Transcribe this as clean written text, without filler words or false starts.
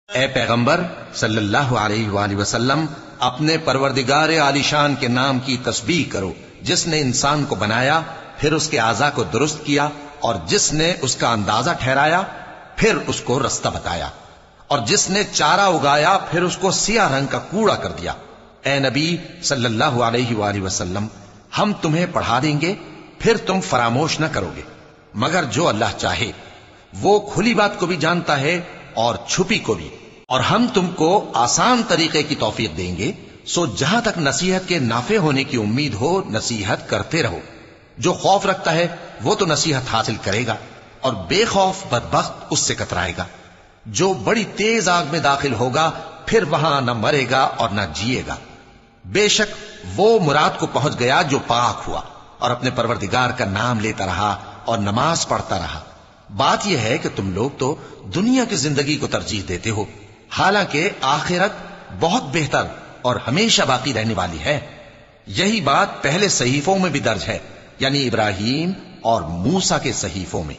اے پیغمبر صلی اللہ علیہ وآلہ وسلم، اپنے پروردگار عالی شان کے نام کی تسبیح کرو، جس نے انسان کو بنایا، پھر اس کے اعضاء کو درست کیا، اور جس نے اس کا اندازہ ٹھہرایا، پھر اس کو رستہ بتایا، اور جس نے چارہ اگایا، پھر اس کو سیاہ رنگ کا کوڑا کر دیا۔ اے نبی صلی اللہ علیہ وآلہ وسلم، ہم تمہیں پڑھا دیں گے، پھر تم فراموش نہ کرو گے، مگر جو اللہ چاہے۔ وہ کھلی بات کو بھی جانتا ہے اور چھپی کو بھی، اور ہم تم کو آسان طریقے کی توفیق دیں گے، سو جہاں تک نصیحت کے نافع ہونے کی امید ہو، نصیحت کرتے رہو۔ جو خوف رکھتا ہے وہ تو نصیحت حاصل کرے گا، اور بے خوف بدبخت اس سے کترائے گا۔ جو بڑی تیز آگ میں داخل ہوگا، پھر وہاں نہ مرے گا اور نہ جیے گا۔ بے شک وہ مراد کو پہنچ گیا جو پاک ہوا، اور اپنے پروردگار کا نام لیتا رہا اور نماز پڑھتا رہا۔ بات یہ ہے کہ تم لوگ تو دنیا کی زندگی کو ترجیح دیتے ہو، حالانکہ آخرت بہت بہتر اور ہمیشہ باقی رہنے والی ہے۔ یہی بات پہلے صحیفوں میں بھی درج ہے، یعنی ابراہیم اور موسیٰ کے صحیفوں میں۔